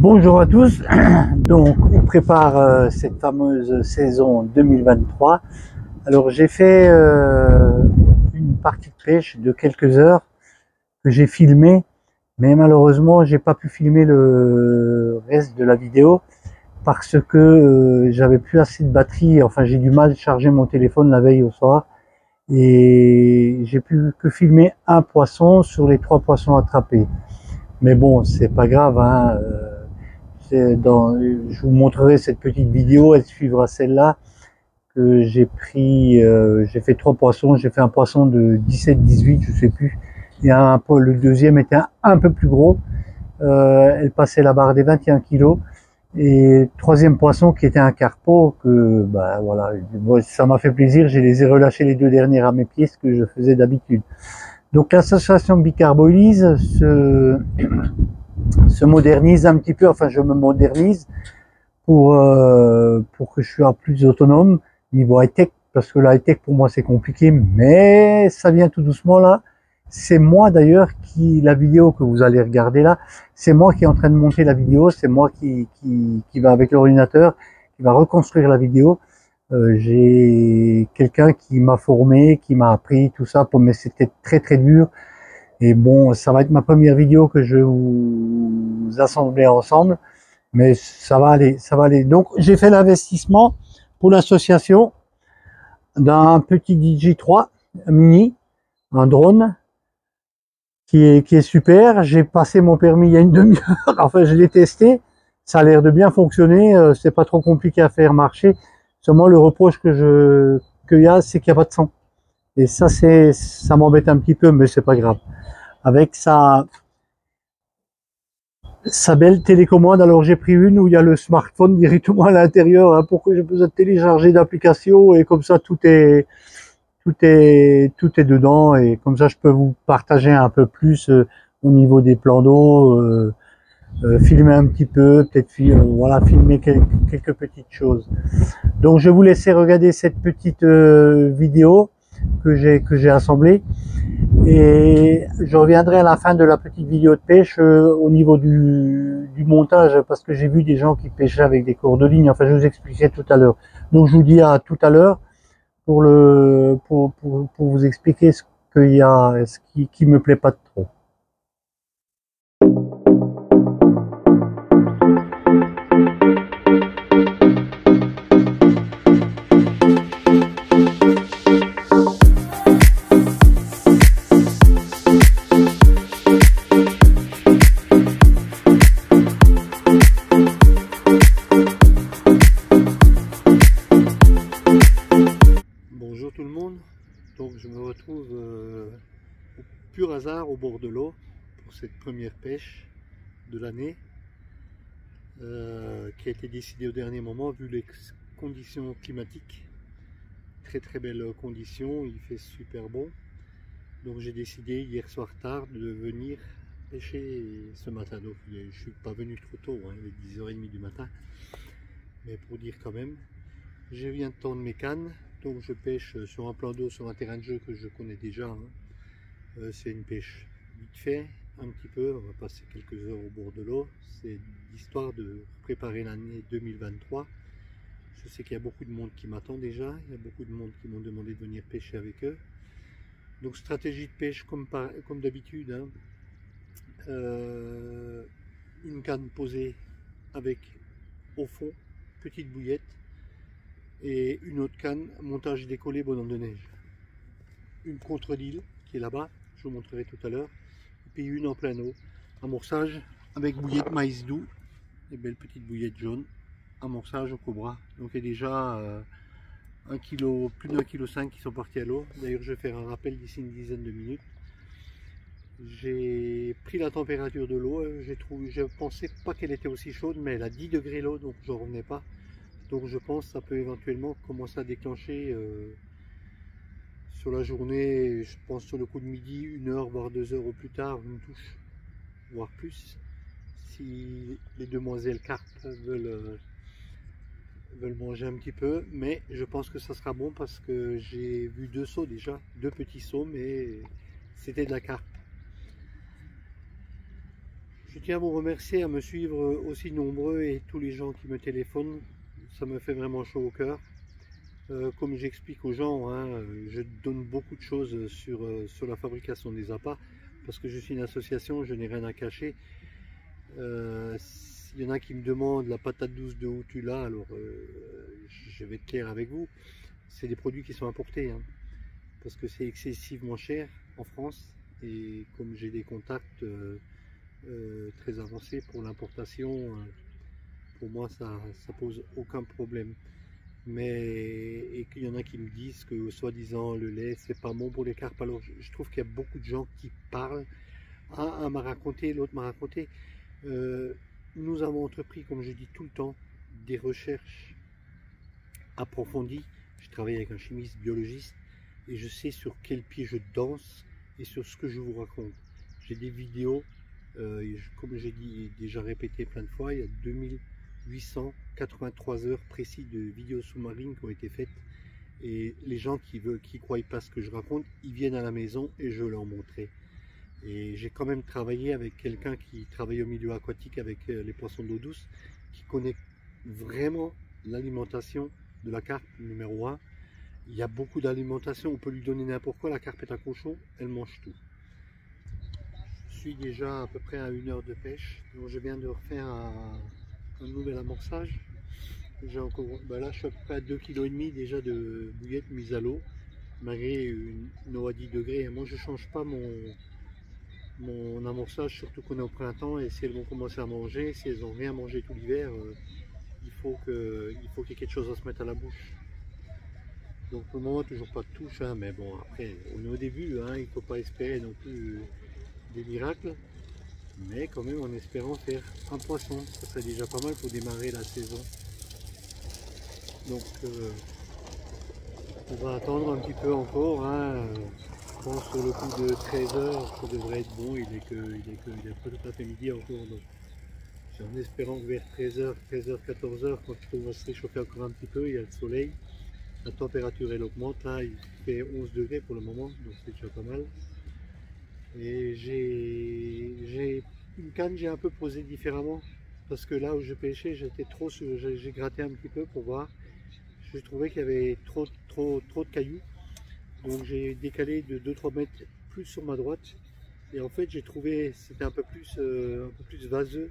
Bonjour à tous, donc on prépare cette fameuse saison 2023. Alors j'ai fait une partie de pêche de quelques heures que j'ai filmé, mais malheureusement j'ai pas pu filmer le reste de la vidéo parce que j'avais plus assez de batterie, enfin j'ai du mal à charger mon téléphone la veille au soir et j'ai pu que filmer un poisson sur les 3 poissons attrapés. Mais bon, c'est pas grave, hein. Je vous montrerai cette petite vidéo, elle suivra celle-là que j'ai pris. J'ai fait 3 poissons, j'ai fait un poisson de 17-18, je sais plus. Et le deuxième était un peu plus gros. Elle passait la barre des 21 kilos. Et le troisième poisson qui était un carpo, que bah voilà, ça m'a fait plaisir. Je les ai relâchés les 2 derniers à mes pieds, ce que je faisais d'habitude. Donc l'association Bicarbolise se modernise un petit peu, enfin je me modernise pour que je sois plus autonome niveau high-tech, parce que la high-tech pour moi c'est compliqué, mais ça vient tout doucement là. C'est moi d'ailleurs la vidéo que vous allez regarder là, c'est moi qui est en train de monter la vidéo, c'est moi qui va avec l'ordinateur, qui va reconstruire la vidéo. J'ai quelqu'un qui m'a formé, qui m'a appris tout ça, mais c'était très dur. Et bon, ça va être ma première vidéo que je vais vous assembler ensemble, mais ça va aller, ça va aller. Donc, j'ai fait l'investissement pour l'association d'un petit DJ3 mini, un drone, qui est super. J'ai passé mon permis il y a une demi-heure, enfin, je l'ai testé. Ça a l'air de bien fonctionner, c'est pas trop compliqué à faire marcher. Seulement, le reproche qu'il y a, c'est qu'il n'y a pas de son. Et ça m'embête un petit peu, mais c'est pas grave. Avec sa belle télécommande, alors j'ai pris une où il y a le smartphone directement à l'intérieur, hein, pour que j'ai besoin de télécharger d'applications, et comme ça tout est dedans, et comme ça je peux vous partager un peu plus au niveau des plans d'eau, filmer un petit peu, peut-être voilà, filmer quelques petites choses. Donc je vais vous laisser regarder cette petite vidéo que j'ai assemblée. Et je reviendrai à la fin de la petite vidéo de pêche au niveau du montage, parce que j'ai vu des gens qui pêchaient avec des cours de ligne. Enfin, je vous expliquerai tout à l'heure. Donc, je vous dis à tout à l'heure pour vous expliquer ce qu'il y a, ce qui me plaît pas trop. Bonjour tout le monde, donc je me retrouve au pur hasard au bord de l'eau pour cette première pêche de l'année qui a été décidée au dernier moment vu les conditions climatiques. Très belles conditions, il fait super bon, donc j'ai décidé hier soir tard de venir pêcher ce matin. Donc je suis pas venu trop tôt, hein, il est 10h30 du matin, mais pour dire quand même, je viens de tendre mes cannes. Donc je pêche sur un plan d'eau, sur un terrain de jeu que je connais déjà, hein. C'est une pêche vite fait, un petit peu, on va passer quelques heures au bord de l'eau. C'est l'histoire de préparer l'année 2023. Je sais qu'il y a beaucoup de monde qui m'attend déjà, il y a beaucoup de monde qui m'ont demandé de venir pêcher avec eux. Donc stratégie de pêche comme d'habitude, hein. Une canne posée avec au fond, petite bouillette, et une autre canne, montage décollé bonhomme de neige. Une contre-l'île qui est là-bas, je vous montrerai tout à l'heure, et puis une en plein eau. Amorçage avec bouillette maïs doux, des belles petites bouillettes jaunes, amorçage au cobra. Donc il y a déjà plus d'1,5 kg qui sont partis à l'eau. D'ailleurs je vais faire un rappel d'ici une dizaine de minutes. J'ai pris la température de l'eau, je pensais pas qu'elle était aussi chaude, mais elle a 10 degrés l'eau, donc je n'en revenais pas. Donc je pense que ça peut éventuellement commencer à déclencher sur la journée, je pense sur le coup de midi, 1h voire 2h au plus tard, une touche, voire plus, si les demoiselles carpes veulent manger un petit peu. Mais je pense que ça sera bon parce que j'ai vu 2 seaux déjà, 2 petits seaux, mais c'était de la carpe. Je tiens à vous remercier, à me suivre aussi nombreux et tous les gens qui me téléphonent. Ça me fait vraiment chaud au cœur. Comme j'explique aux gens, hein, je donne beaucoup de choses sur la fabrication des appâts parce que je suis une association, je n'ai rien à cacher. Il y en a qui me demandent la patate douce de où tu l'as, alors je vais être clair avec vous. C'est des produits qui sont importés, hein, parce que c'est excessivement cher en France et comme j'ai des contacts très avancés pour l'importation, pour moi ça pose aucun problème. Et qu'il y en a qui me disent que soi-disant le lait c'est pas bon pour les carpes. Alors je trouve qu'il y a beaucoup de gens qui parlent. Un m'a raconté, l'autre m'a raconté. Nous avons entrepris, comme je dis tout le temps, des recherches approfondies. Je travaille avec un chimiste biologiste et je sais sur quel pied je danse et sur ce que je vous raconte. J'ai des vidéos, comme j'ai dit déjà répété plein de fois, il y a 2883 heures précises de vidéos sous-marines qui ont été faites. Et les gens qui croient pas ce que je raconte, ils viennent à la maison et je leur montrerai. Et j'ai quand même travaillé avec quelqu'un qui travaille au milieu aquatique avec les poissons d'eau douce, qui connaît vraiment l'alimentation de la carpe numéro 1. Il y a beaucoup d'alimentation, on peut lui donner n'importe quoi, la carpe est un cochon, elle mange tout. Je suis déjà à peu près à 1 heure de pêche, donc je viens de refaire un nouvel amorçage. J'ai encore, là je suis à peu près à 2,5 kg déjà de bouillettes mises à l'eau, malgré une eau à 10 degrés. Et moi je ne change pas mon amorçage, surtout qu'on est au printemps, et si elles vont commencer à manger, si elles n'ont rien mangé tout l'hiver, il faut qu'il y ait quelque chose à se mettre à la bouche. Donc pour le moment toujours pas de touche, hein, mais bon après on est au début, hein, il ne faut pas espérer non plus des miracles, mais quand même en espérant faire un poisson, ça serait déjà pas mal pour démarrer la saison. Donc on va attendre un petit peu encore, hein. Je pense sur le coup de 13 h ça devrait être bon, il est pas tout à fait midi encore, donc c'est en espérant que vers 13 h, 14 h, quand on va se réchauffer encore un petit peu, il y a le soleil, la température elle augmente, là il fait 11 degrés pour le moment, donc c'est déjà pas mal. Et j'ai une canne, j'ai un peu posé différemment, parce que là où je pêchais, j'ai gratté un petit peu pour voir, je trouvais qu'il y avait trop de cailloux. Donc j'ai décalé de 2-3 mètres plus sur ma droite et en fait j'ai trouvé c'était un peu plus vaseux,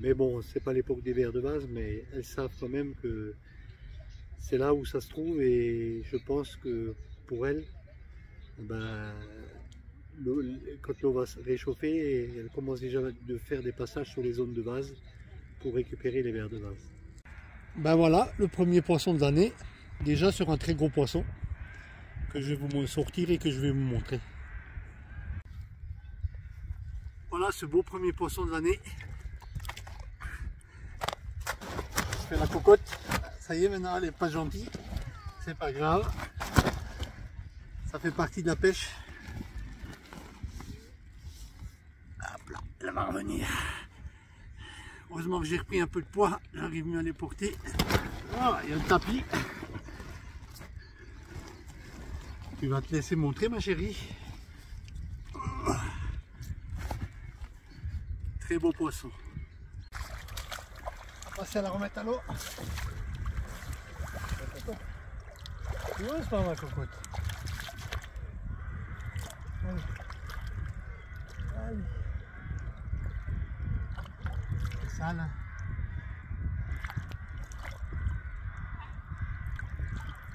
mais bon c'est pas l'époque des vers de vase, mais elles savent quand même que c'est là où ça se trouve et je pense que pour elles, quand l'eau va se réchauffer, elles commencent déjà de faire des passages sur les zones de vase pour récupérer les vers de vase. Ben voilà le premier poisson de l'année, déjà sur un très gros poisson que je vais vous sortir et que je vais vous montrer. Voilà ce beau premier poisson de l'année. Je fais la cocotte. Ça y est, maintenant elle n'est pas gentille. C'est pas grave. Ça fait partie de la pêche. Hop là, elle va revenir. Heureusement que j'ai repris un peu de poids. J'arrive mieux à les porter. Voilà, il y a le tapis. Tu vas te laisser montrer ma chérie. Très beau poisson. On va passer à la remettre à l'eau. Tu vois, c'est pas ma cocotte. Allez. Allez. C'est ça là.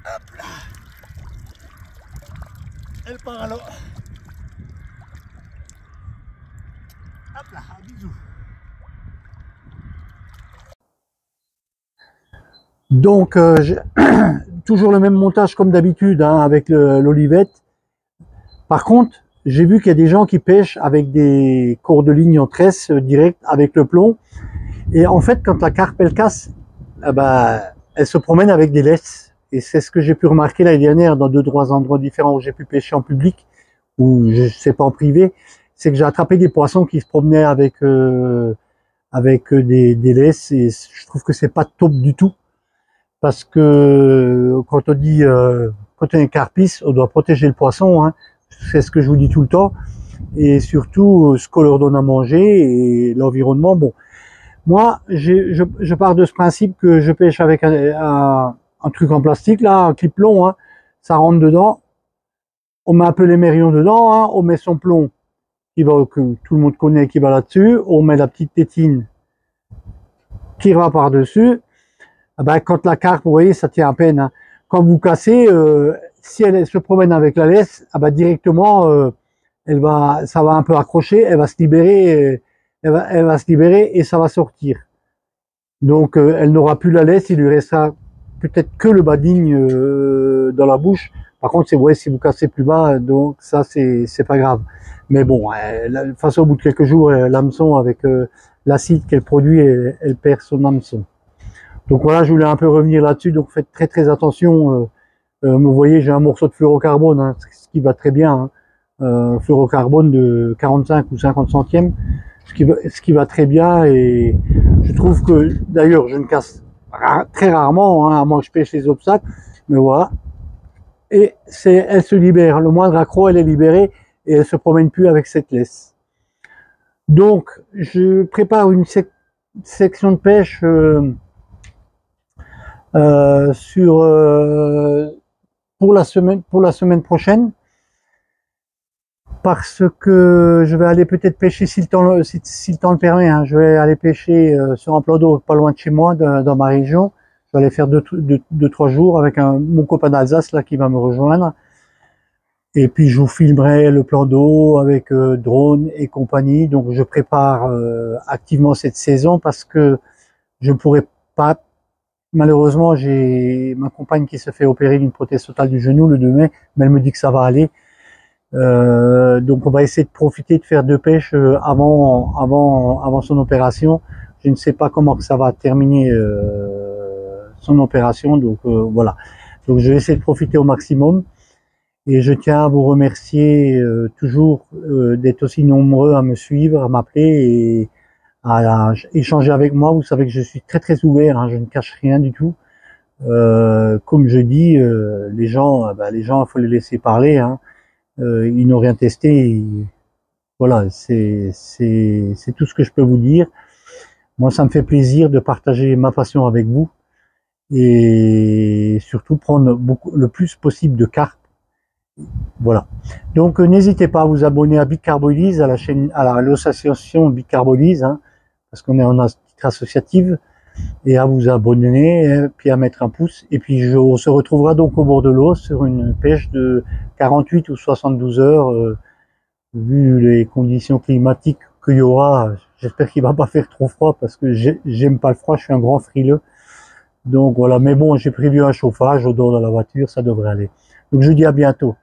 Hop là. Elle part à l'eau. Hop là, un bisou. Donc, toujours le même montage comme d'habitude, hein, avec l'olivette. Par contre, j'ai vu qu'il y a des gens qui pêchent avec des cordes-lignes en tresse direct avec le plomb. Et en fait, quand la carpe elle casse, elle se promène avec des laisses. Et c'est ce que j'ai pu remarquer l'année dernière dans 2-3 endroits différents où j'ai pu pêcher en public, ou je sais pas en privé. C'est que j'ai attrapé des poissons qui se promenaient avec des laisses, et je trouve que c'est pas top du tout. Parce que quand on dit quand on est carpiste, on doit protéger le poisson, hein. C'est ce que je vous dis tout le temps. et surtout ce qu'on leur donne à manger et l'environnement. Bon, moi, je pars de ce principe que je pêche avec un truc en plastique, là, un clip long, hein, ça rentre dedans, on met un peu les mérions dedans, hein, on met son plomb que tout le monde connaît qui va là-dessus, on met la petite tétine qui va par-dessus. Ah ben, quand la carpe, vous voyez, ça tient à peine. Hein. Quand vous cassez, si elle se promène avec la laisse, ah ben, directement, ça va un peu accrocher, elle va se libérer, elle va se libérer et ça va sortir. Donc, elle n'aura plus la laisse, il lui restera peut-être que le bading dans la bouche. Par contre, c'est vrai, si vous cassez plus bas, donc ça, c'est pas grave. Mais bon, de toute façon, au bout de quelques jours, l'hameçon, avec l'acide qu'elle produit, elle perd son hameçon. Donc voilà, je voulais un peu revenir là-dessus. Donc faites très très attention. Vous voyez, j'ai un morceau de fluorocarbone, hein, ce qui va très bien. Hein. Fluorocarbone de 45 ou 50 centièmes, ce qui va très bien. Et je trouve que, d'ailleurs, je ne casse très rarement, hein, à moins que je pêche les obstacles. Mais voilà. Et elle se libère. Le moindre accroc, elle est libérée et elle se promène plus avec cette laisse. Donc, je prépare une section de pêche pour la semaine prochaine, parce que je vais aller peut-être pêcher si le temps le permet. Hein, je vais aller pêcher sur un plan d'eau pas loin de chez moi, dans ma région. Je vais aller faire 2-3 jours avec mon copain d'Alsace là qui va me rejoindre. Et puis je vous filmerai le plan d'eau avec drone et compagnie. Donc je prépare activement cette saison parce que je pourrais pas. Malheureusement, j'ai ma compagne qui se fait opérer d'une prothèse totale du genou le 2 mai, mais elle me dit que ça va aller. Donc on va essayer de profiter de faire 2 pêches avant son opération. Je ne sais pas comment que ça va terminer son opération, donc voilà. Donc je vais essayer de profiter au maximum. Et je tiens à vous remercier toujours d'être aussi nombreux à me suivre, à m'appeler et à échanger avec moi. Vous savez que je suis très très ouvert, hein, je ne cache rien du tout. Comme je dis, les gens, il faut les laisser parler. Hein. Ils n'ont rien testé. Voilà, c'est tout ce que je peux vous dire. Moi, ça me fait plaisir de partager ma passion avec vous et surtout prendre le plus possible de cartes. Voilà. Donc n'hésitez pas à vous abonner à Bicarbolise, à la chaîne, à l'association Bicarbolise, hein, parce qu'on est en titre associative, et à vous abonner, puis à mettre un pouce. Et puis on se retrouvera donc au bord de l'eau sur une pêche de 48 ou 72 heures, vu les conditions climatiques qu'il y aura. J'espère qu'il va pas faire trop froid parce que j'aime pas le froid, je suis un grand frileux. Donc voilà, mais bon, j'ai prévu un chauffage au dos dans la voiture, ça devrait aller. Donc je vous dis à bientôt.